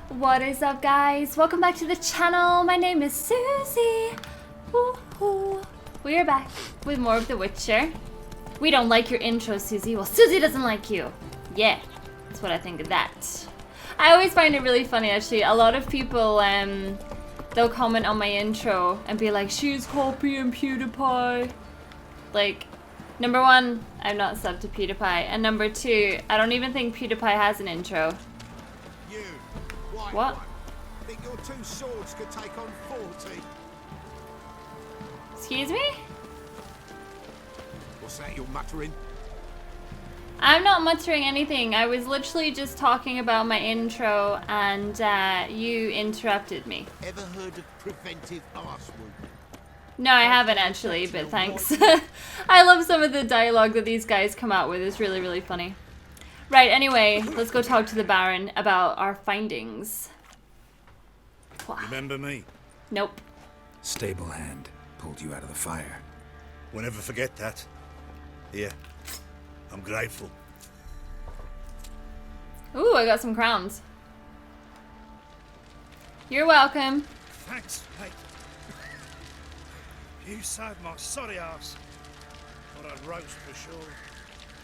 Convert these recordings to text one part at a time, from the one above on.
What is up, guys? Welcome back to the channel. My name is Susie. Woohoo. We are back with more of The Witcher. We don't like your intro, Susie. Well, Susie doesn't like you. Yeah, that's what I think of that. I always find it really funny, actually. A lot of people, they'll comment on my intro and be like, she's copying PewDiePie. Like, number one, I'm not subbed to PewDiePie. And number two, I don't even think PewDiePie has an intro. You, white What? one, think your two swords could take on 40? Excuse me? What's that you're muttering? I'm not muttering anything. I was literally just talking about my intro and you interrupted me. Ever heard of preventive arse wound? No, I haven't actually, but thanks. I love some of the dialogue that these guys come out with. It's really, really funny. Right, anyway, let's go talk to the Baron about our findings. Remember me? Nope. Stable hand pulled you out of the fire. We'll never forget that. Here, I'm grateful. Ooh, I got some crowns. You're welcome. Thanks, mate. You saved my sorry ass. Thought I'd roast for sure.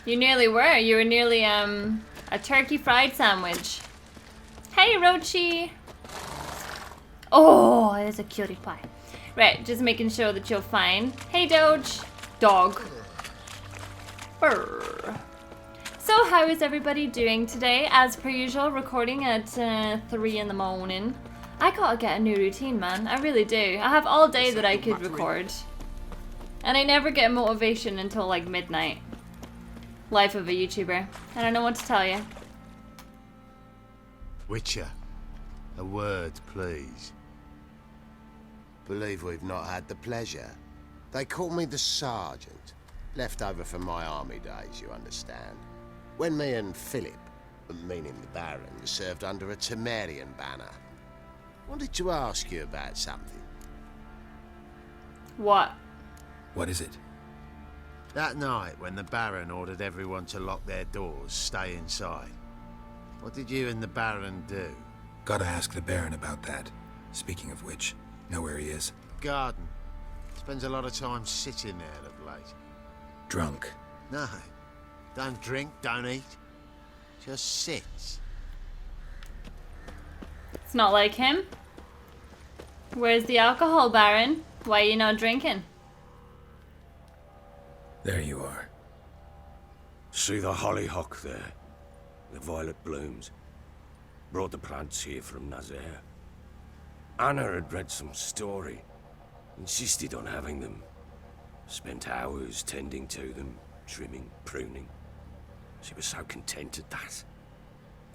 You nearly were. You were nearly, a turkey fried sandwich. Hey, Rochi. Oh, there's a cutie pie. Right, just making sure that you're fine. Hey, Doge. Dog. Brr. So, how is everybody doing today? As per usual, recording at 3 in the morning. I gotta get a new routine, man. I really do. I have all day that I could record. And I never get motivation until like midnight. Life of a YouTuber. I don't know what to tell you. Witcher, a word, please. Believe we've not had the pleasure. They call me the Sergeant. Left over from my army days, you understand. When me and Philip, meaning the Baron, served under a Temerian banner. Wanted to ask you about something. What? What is it? That night when the Baron ordered everyone to lock their doors, stay inside. What did you and the Baron do? Gotta ask the Baron about that. Speaking of which, know where he is? Garden. Spends a lot of time sitting there of late. Drunk. No. Don't drink, don't eat. Just sits. It's not like him. Where's the alcohol, Baron? Why are you not drinking? There you are. See the hollyhock there? The violet blooms. Brought the plants here from Nazaire. Anna had read some story. Insisted on having them. Spent hours tending to them, trimming, pruning. She was so content at that.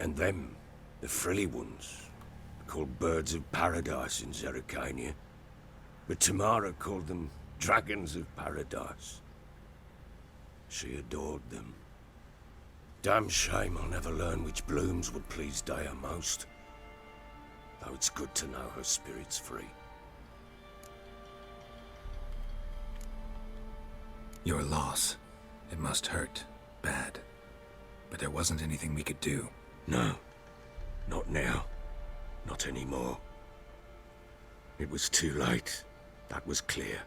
And them, the frilly ones, called birds of paradise in Zerrikania. But Tamara called them dragons of paradise. She adored them. Damn shame I'll never learn which blooms would please Dea most. Though it's good to know her spirit's free. Your loss. It must hurt. Bad. But there wasn't anything we could do. No. Not now. Not anymore. It was too late. That was clear.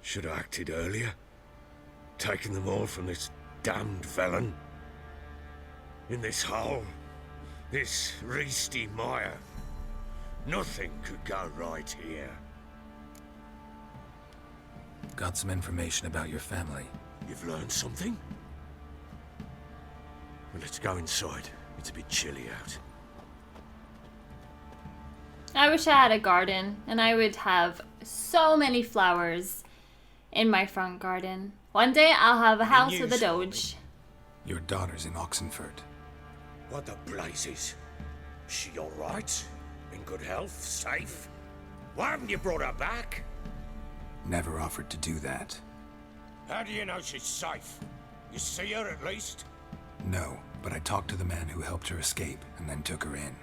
Should have acted earlier. Taken them all from this damned felon. In this hole. This reesty mire. Nothing could go right here. Got some information about your family. You've learned something? Well, let's go inside. It's a bit chilly out. I wish I had a garden, and I would have so many flowers in my front garden. One day I'll have a house with a doge. Your daughter's in Oxenfurt. What the blazes? She all right? In good health? Safe? Why haven't you brought her back? Never offered to do that. How do you know she's safe? You see her at least? No, but I talked to the man who helped her escape and then took her in.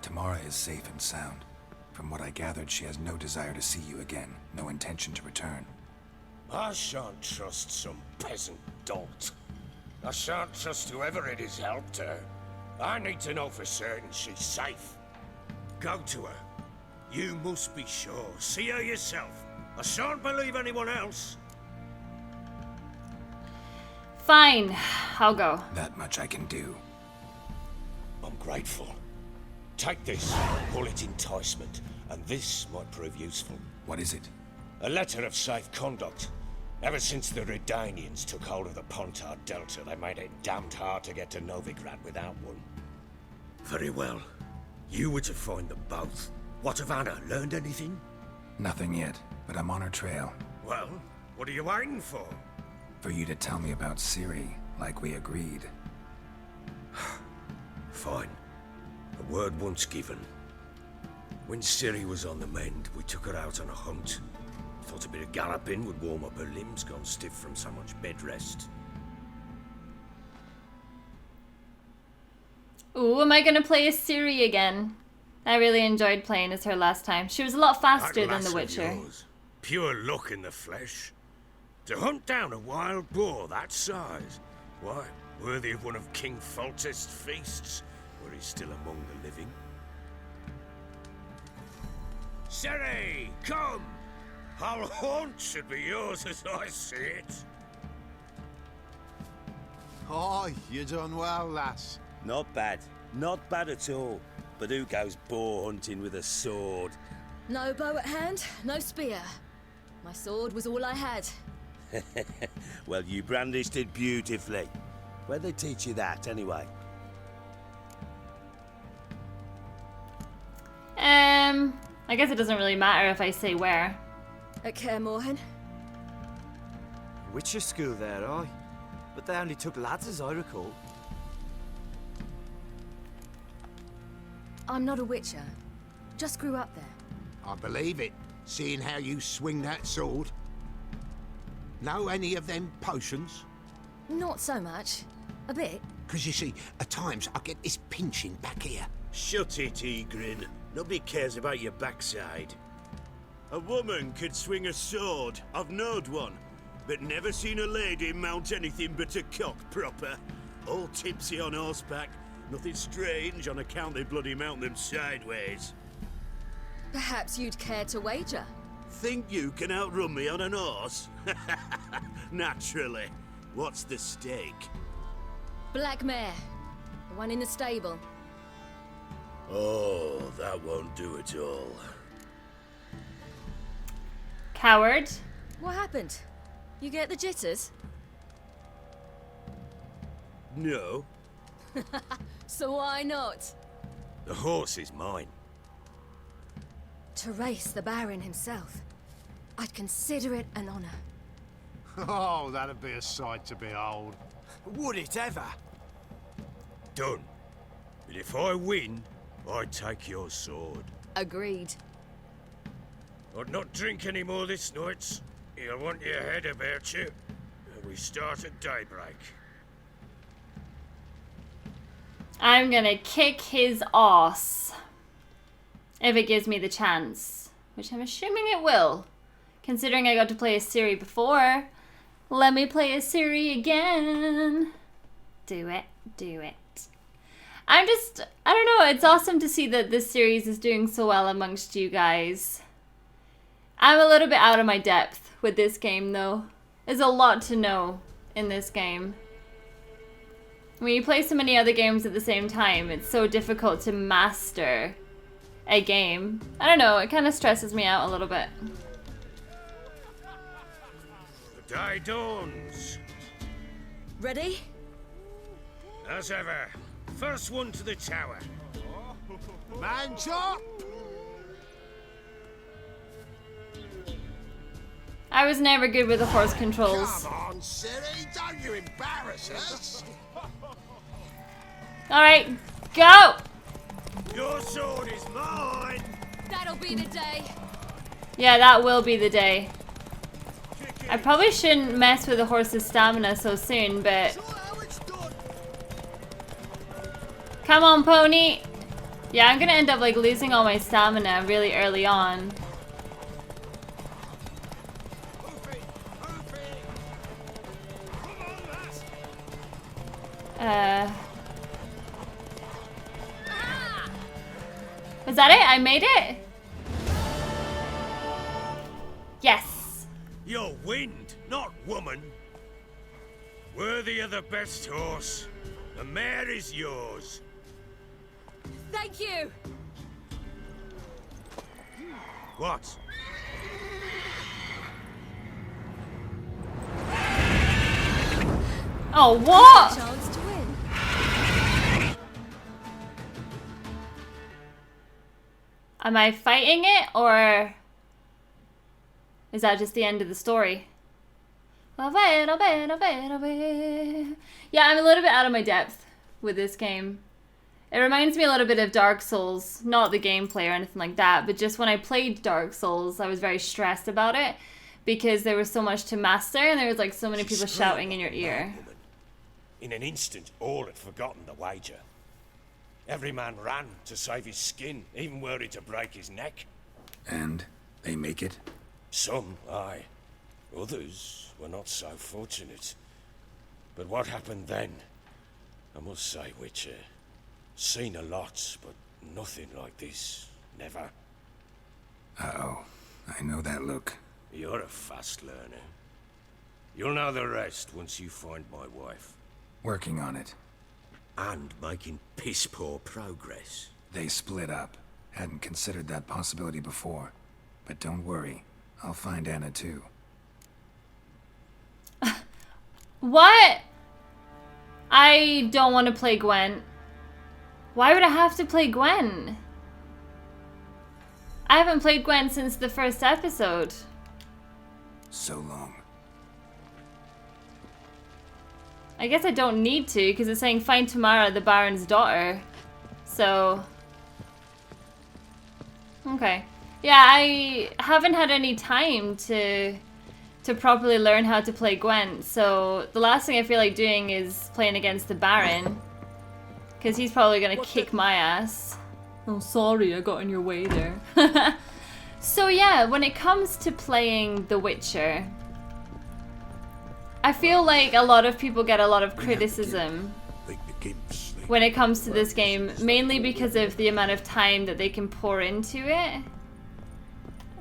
Tamara is safe and sound. From what I gathered, she has no desire to see you again, no intention to return. I shan't trust some peasant dolt. I shan't trust whoever it is helped her. I need to know for certain she's safe. Go to her. You must be sure. See her yourself. I shan't believe anyone else. Fine, I'll go. That much I can do. I'm grateful. Take this, call it enticement, and this might prove useful. What is it? A letter of safe conduct. Ever since the Redanians took hold of the Pontar Delta, they made it damned hard to get to Novigrad without one. Very well. You were to find them both. What of Anna? Learned anything? Nothing yet, but I'm on her trail. Well, what are you waiting for? For you to tell me about Ciri, like we agreed. Fine. A word once given. When Ciri was on the mend, we took her out on a hunt. Thought a bit of galloping would warm up her limbs, gone stiff from so much bed rest. Ooh, am I gonna play as Ciri again? I really enjoyed playing as her last time. She was a lot faster than The Witcher. Yours, pure luck in the flesh. To hunt down a wild boar that size, why, worthy of one of King Foltest's feasts, where he's still among the living. Ciri, come! Our haunt should be yours as I see it. Oh, you done well, lass. Not bad. Not bad at all. But who goes boar hunting with a sword? No bow at hand, no spear. My sword was all I had. Well, you brandished it beautifully. Where'd they teach you that, anyway? I guess it doesn't really matter if I say where. At Kaer Morhen. Witcher school there, aye. But they only took lads, as I recall. I'm not a witcher. Just grew up there. I believe it, seeing how you swing that sword. Know any of them potions? Not so much. A bit. Because you see, at times I get this pinching back here. Shut it, Egrin. Nobody cares about your backside. A woman could swing a sword. I've knowed one. But never seen a lady mount anything but a cock proper. All tipsy on horseback. Nothing strange on account they bloody mount them sideways. Perhaps you'd care to wager? Think you can outrun me on an horse? Naturally. What's the stake? Black mare. The one in the stable. Oh, that won't do at all. Coward. What happened? You get the jitters? No. So why not? The horse is mine. To race the Baron himself. I'd consider it an honor. Oh, that'd be a sight to behold. Would it ever? Done. But if I win, I take your sword. Agreed. I'd not drink any more this night. You'll want your head about you. We start at daybreak. I'm gonna kick his ass. If it gives me the chance. Which I'm assuming it will. Considering I got to play as Ciri before. Let me play as Ciri again. Do it. Do it. I don't know, it's awesome to see that this series is doing so well amongst you guys. I'm a little bit out of my depth with this game though. There's a lot to know in this game. When you play so many other games at the same time, it's so difficult to master a game. I don't know, it kind of stresses me out a little bit. The day dawns. Ready? As ever. First one to the tower. Man chop! I was never good with the horse controls. Come on, Ciri, don't you embarrass us. Alright, go! Your sword is mine! That'll be the day. Yeah, that will be the day. I probably shouldn't mess with the horse's stamina so soon, but... Come on, pony! Yeah, I'm gonna end up like losing all my stamina really early on. Was that it? I made it? Yes. You're wind, not woman. Worthy of the best horse. The mare is yours. Thank you! What? Oh, what? Chance to win. Am I fighting it, or is that just the end of the story? Yeah, I'm a little bit out of my depth with this game. It reminds me a little bit of Dark Souls, not the gameplay or anything like that, but just when I played Dark Souls, I was very stressed about it because there was so much to master and there was like so many people shouting in your ear. In an instant, all had forgotten the wager. Every man ran to save his skin, even worried to break his neck. And they make it? Some, aye. Others were not so fortunate. But what happened then? I must say, Witcher, seen a lot, but nothing like this. Never. Uh-oh. I know that look. You're a fast learner. You'll know the rest once you find my wife. Working on it. And making piss-poor progress. They split up. Hadn't considered that possibility before. But don't worry. I'll find Anna too. What? I don't want to play Gwen. Why would I have to play Gwen? I haven't played Gwen since the first episode. So long. I guess I don't need to, because it's saying find Tamara, the Baron's daughter. So... okay. Yeah, I haven't had any time to properly learn how to play Gwen, so the last thing I feel like doing is playing against the Baron. Because he's probably gonna kick my ass. Oh, sorry, I got in your way there. So yeah, when it comes to playing The Witcher, I feel like a lot of people get a lot of criticism when it comes to this game, mainly because of the amount of time that they can pour into it.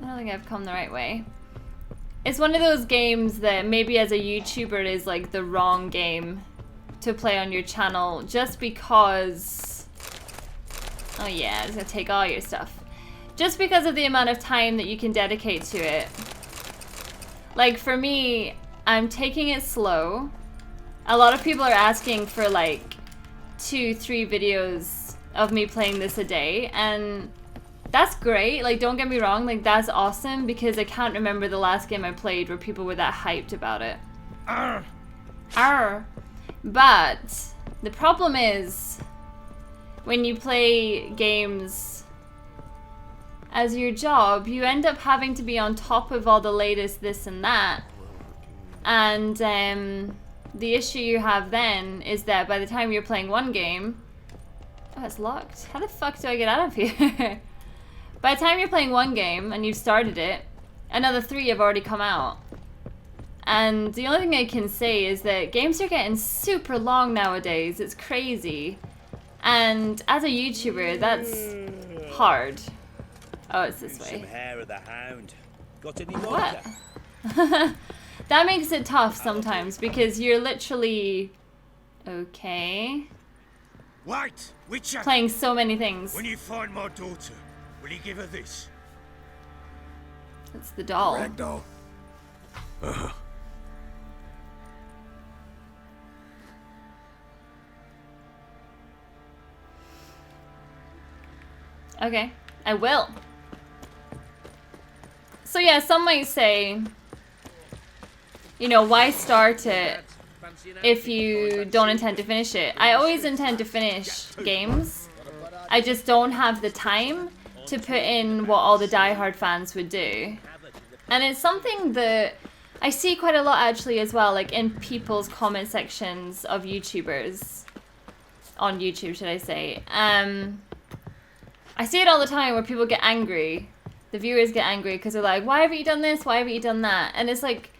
I don't think I've come the right way. It's one of those games that maybe as a YouTuber is like the wrong game to play on your channel just because... oh yeah, it's gonna take all your stuff. Just because of the amount of time that you can dedicate to it. Like for me, I'm taking it slow. A lot of people are asking for like 2-3 videos of me playing this a day, and that's great. Like, don't get me wrong, like that's awesome, because I can't remember the last game I played where people were that hyped about it. Arr. But the problem is when you play games as your job, you end up having to be on top of all the latest this and that. And the issue you have then is that by the time you're playing one game... oh, it's locked. How the fuck do I get out of here? By the time you're playing one game and you've started it, another 3 have already come out. And the only thing I can say is that games are getting super long nowadays. It's crazy. And as a YouTuber, that's hard. Oh, it's this way. Some hair of the hound. Got any What? That makes it tough sometimes because you're literally... okay. Wait, Witcher! Playing so many things. When you find my daughter, will you give her this? It's the doll. Ragdoll. Okay, I will. So yeah, some might say, you know, why start it if you don't intend to finish it? I always intend to finish games. I just don't have the time to put in what all the diehard fans would do. And it's something that I see quite a lot actually as well, like in people's comment sections of YouTubers. On YouTube, should I say. I see it all the time where people get angry. The viewers get angry because they're like, why haven't you done this? Why haven't you done that? And it's like,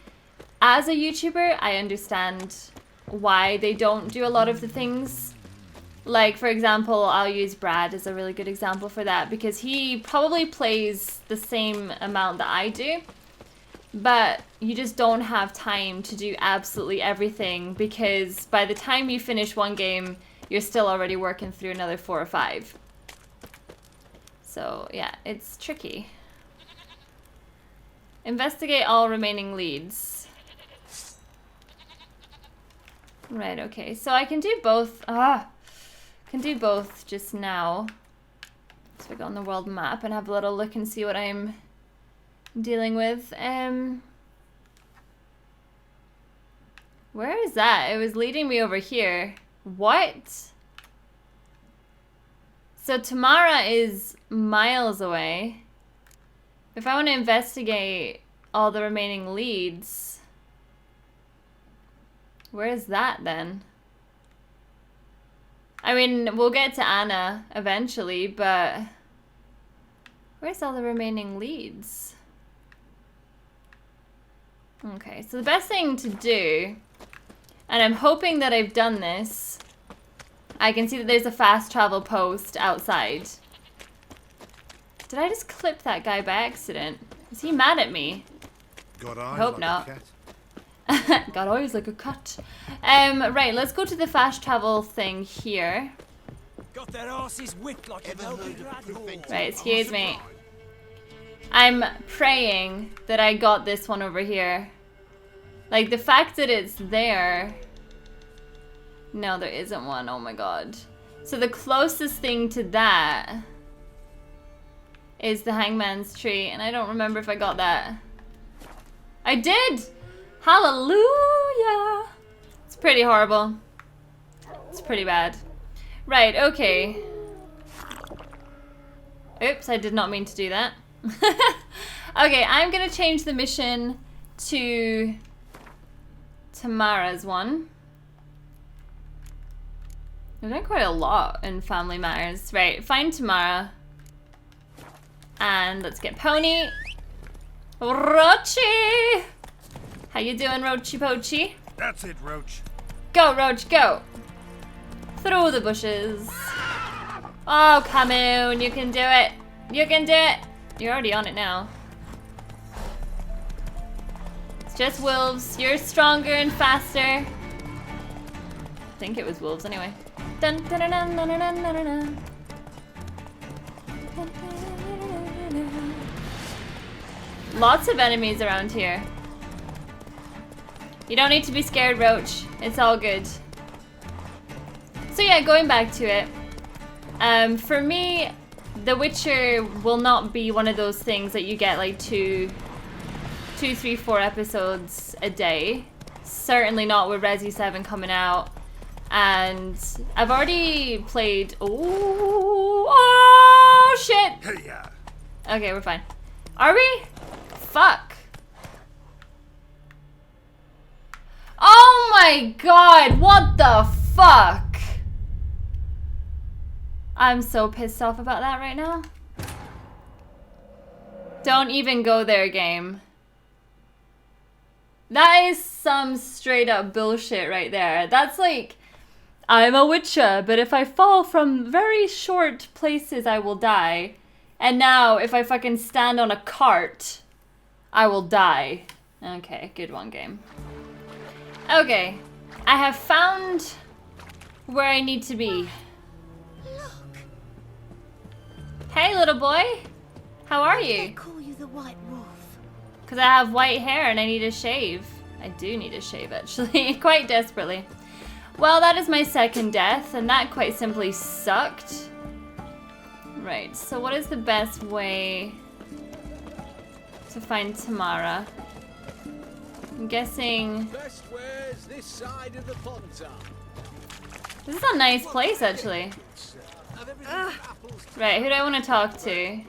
as a YouTuber, I understand why they don't do a lot of the things Like, for example, I'll use Brad as a really good example for that because he probably plays the same amount that I do, but you just don't have time to do absolutely everything because by the time you finish one game, you're still already working through another 4 or 5. So, yeah, it's tricky. Investigate all remaining leads. Right, okay. So I can do both. Can do both just now. So I go on the world map and have a little look and see what I'm dealing with. Where is that? It was leading me over here. What? So Tamara is miles away. If I want to investigate all the remaining leads, where is that then? I mean, we'll get to Anna eventually, but where's all the remaining leads? Okay, so the best thing to do, and I'm hoping that I've done this, I can see that there's a fast travel post outside. Did I just clip that guy by accident? Is he mad at me? Got I eyes hope like not. a cat. Got eyes like a cut. Right, let's go to the fast travel thing here. Got their asses whipped like a velvet rat. Right, excuse me. I'm praying that I got this one over here. Like, the fact that it's there... No, there isn't one. Oh my god. So the closest thing to that is the Hangman's Tree, and I don't remember if I got that. I did! Hallelujah! It's pretty horrible. It's pretty bad. Right, okay. Oops, I did not mean to do that. Okay, I'm gonna change the mission to Tamara's one. I've done quite a lot in Family Matters. Right, find Tamara. And let's get Pony. Rochi! How you doing, Rochi Pochi? That's it, Roach. Go, Roach, go! Through the bushes. Oh, come on, you can do it. You can do it. You're already on it now. It's just wolves. You're stronger and faster. I think it was wolves anyway. Dun, dun, dun, dun, dun, dun, dun, dun, dun. Lots of enemies around here. You don't need to be scared, Roach. It's all good. So yeah, going back to it. For me, The Witcher will not be one of those things that you get like 2, 3, 4 episodes a day. Certainly not with Resi 7 coming out. And I've already played... Oh, shit! Okay, we're fine. Are we? Fuck. Oh my god, what the fuck? I'm so pissed off about that right now. Don't even go there, game. That is some straight up bullshit right there. That's like, I'm a Witcher, but if I fall from very short places, I will die. And now, if I fucking stand on a cart, I will die. Okay, good one, game. Okay, I have found where I need to be. Look. Hey, little boy. How are you? They call you the White Wolf. Because I have white hair and I need a shave. I do need a shave, actually, quite desperately. Well, that is my second death, and that quite simply sucked. Right, so what is the best way to find Tamara? I'm guessing... Best where's this side of the ponton. This is a nice place, actually. Right, who do I want to talk to? Hey!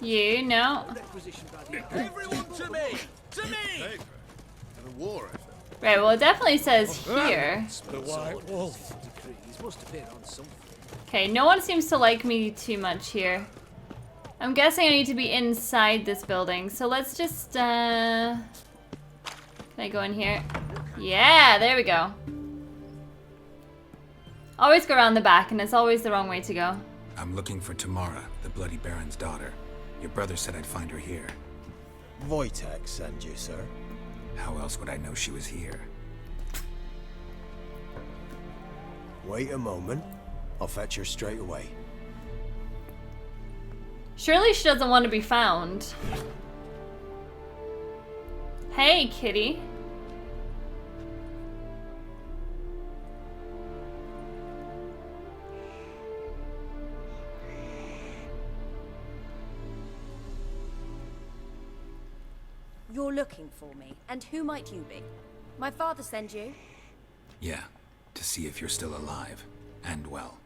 You? No? Everyone to me! To me! Right, well, it definitely says here. The White Wolf. Okay, no one seems to like me too much here. I'm guessing I need to be inside this building, so let's just, Can I go in here? Yeah, there we go. Always go around the back, and it's always the wrong way to go. I'm looking for Tamara, the Bloody Baron's daughter. Your brother said I'd find her here. Wojtek sent you, sir. How else would I know she was here? Wait a moment. I'll fetch her straight away. Surely she doesn't want to be found. Hey, kitty. You're looking for me, and who might you be? My father sent you? Yeah, to see if you're still alive. And well.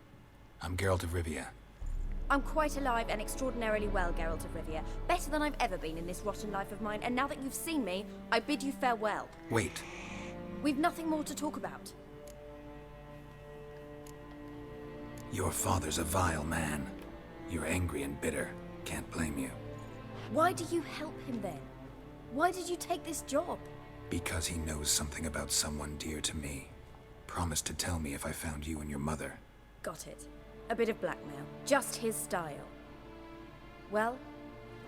I'm Geralt of Rivia. I'm quite alive and extraordinarily well, Geralt of Rivia. Better than I've ever been in this rotten life of mine, and now that you've seen me, I bid you farewell. Wait. We've nothing more to talk about. Your father's a vile man. You're angry and bitter. Can't blame you. Why do you help him then? Why did you take this job? Because he knows something about someone dear to me. Promised to tell me if I found you and your mother. Got it. A bit of blackmail. Just his style. Well,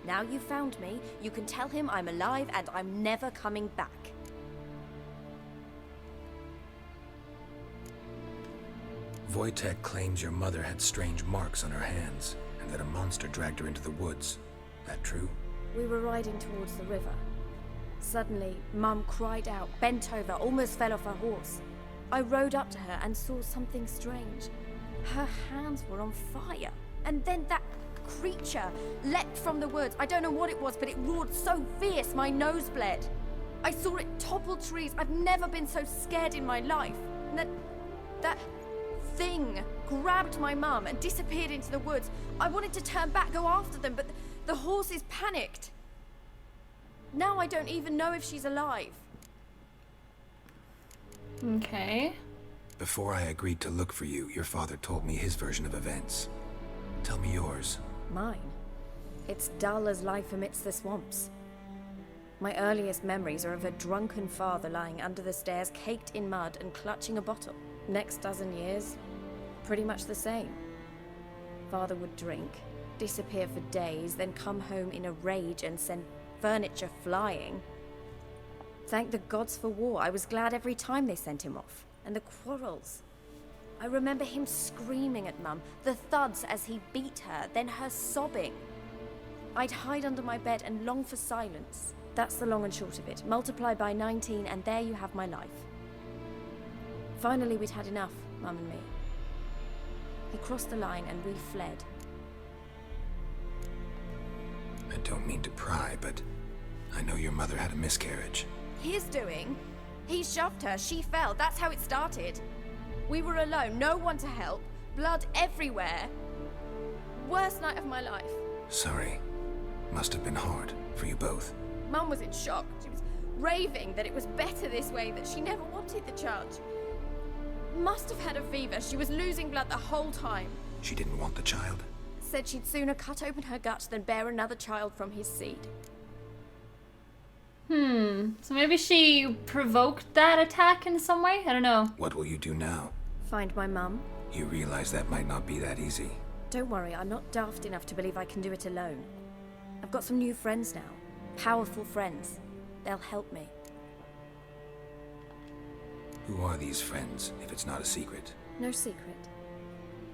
now you've found me, you can tell him I'm alive and I'm never coming back. Wojtek claims your mother had strange marks on her hands, and that a monster dragged her into the woods. That true? We were riding towards the river. Suddenly, Mum cried out, bent over, almost fell off her horse. I rode up to her and saw something strange. Her hands were on fire. And then that creature leapt from the woods. I don't know what it was, but it roared so fierce my nose bled. I saw it topple trees. I've never been so scared in my life. And that thing grabbed my mum and disappeared into the woods. I wanted to turn back, go after them, but the horses panicked. Now I don't even know if she's alive. Okay. Before I agreed to look for you, your father told me his version of events. Tell me yours. Mine? It's dull as life amidst the swamps. My earliest memories are of a drunken father lying under the stairs, caked in mud and clutching a bottle. Next dozen years, pretty much the same. Father would drink, disappear for days, then come home in a rage and send furniture flying. Thank the gods for war. I was glad every time they sent him off. And the quarrels. I remember him screaming at Mum, the thuds as he beat her, then her sobbing. I'd hide under my bed and long for silence. That's the long and short of it. Multiply by 19 and there you have my life. Finally we'd had enough, Mum and me. He crossed the line and we fled. I don't mean to pry, but I know your mother had a miscarriage. His doing? He shoved her, she fell, that's how it started. We were alone, no one to help, blood everywhere. Worst night of my life. Sorry. Must have been hard for you both. Mum was in shock. She was raving that it was better this way, that she never wanted the child. Must have had a fever, she was losing blood the whole time. She didn't want the child? Said she'd sooner cut open her gut than bear another child from his seed. So maybe she provoked that attack in some way? I don't know. What will you do now? Find my mum. You realize that might not be that easy. Don't worry, I'm not daft enough to believe I can do it alone. I've got some new friends now. Powerful friends. They'll help me. Who are these friends, if it's not a secret? No secret.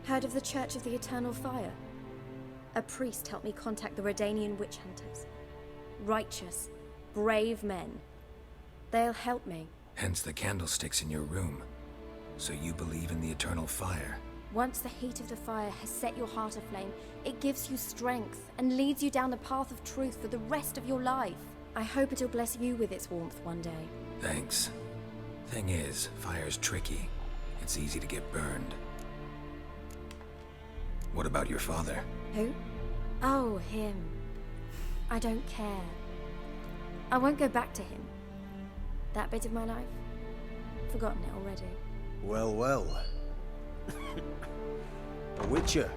Heard of the Church of the Eternal Fire? A priest helped me contact the Redanian witch hunters. Righteous, brave men. They'll help me. Hence the candlesticks in your room. So you believe in the eternal fire? Once the heat of the fire has set your heart aflame, it gives you strength and leads you down the path of truth for the rest of your life. I hope it'll bless you with its warmth one day. Thanks. Thing is, fire's tricky. It's easy to get burned. What about your father? Who? Oh, him. I don't care. I won't go back to him. That bit of my life? Forgotten it already. Well, well. A witcher.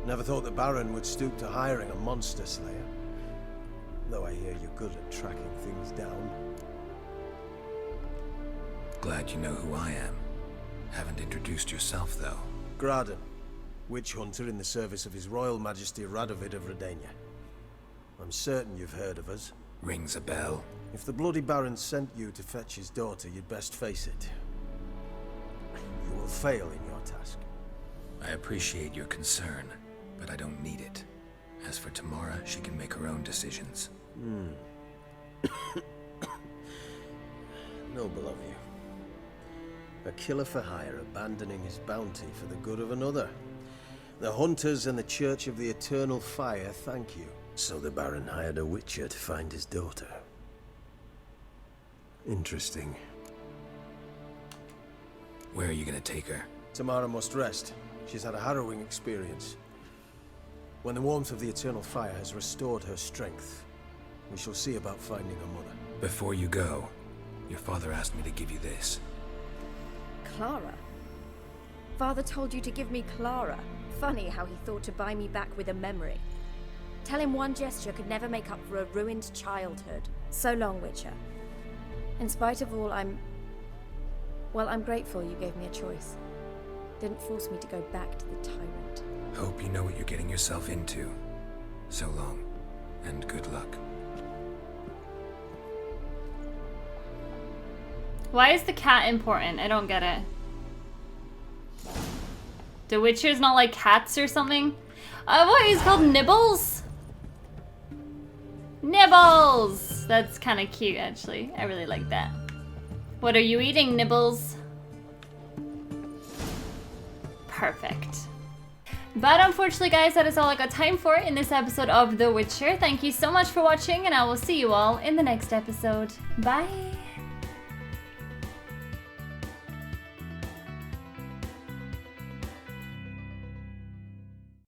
Never thought the Baron would stoop to hiring a monster slayer. Though I hear you're good at tracking things down. Glad you know who I am. Haven't introduced yourself, though. Graden, witch hunter in the service of His Royal Majesty Radovid of Redania. I'm certain you've heard of us. Rings a bell. If the Bloody Baron sent you to fetch his daughter, you'd best face it. You will fail in your task. I appreciate your concern, but I don't need it. As for Tamara, she can make her own decisions. Noble of you. A killer for hire abandoning his bounty for the good of another. The hunters and the Church of the Eternal Fire thank you. So the Baron hired a witcher to find his daughter. Interesting. Where are you gonna take her? Tamara must rest. She's had a harrowing experience. When the warmth of the Eternal Fire has restored her strength, we shall see about finding her mother. Before you go, your father asked me to give you this. Clara? Father told you to give me Clara. Funny how he thought to buy me back with a memory. Tell him one gesture could never make up for a ruined childhood. So long, Witcher. In spite of all, I'm grateful you gave me a choice. Didn't force me to go back to the tyrant. Hope you know what you're getting yourself into. So long, and good luck. Why is the cat important? I don't get it. The Witcher's not like cats or something? What, he's called Nibbles? Nibbles! That's kind of cute, actually. I really like that. What are you eating, Nibbles? Perfect. But unfortunately, guys, that is all I got time for in this episode of The Witcher. Thank you so much for watching, and I will see you all in the next episode. Bye!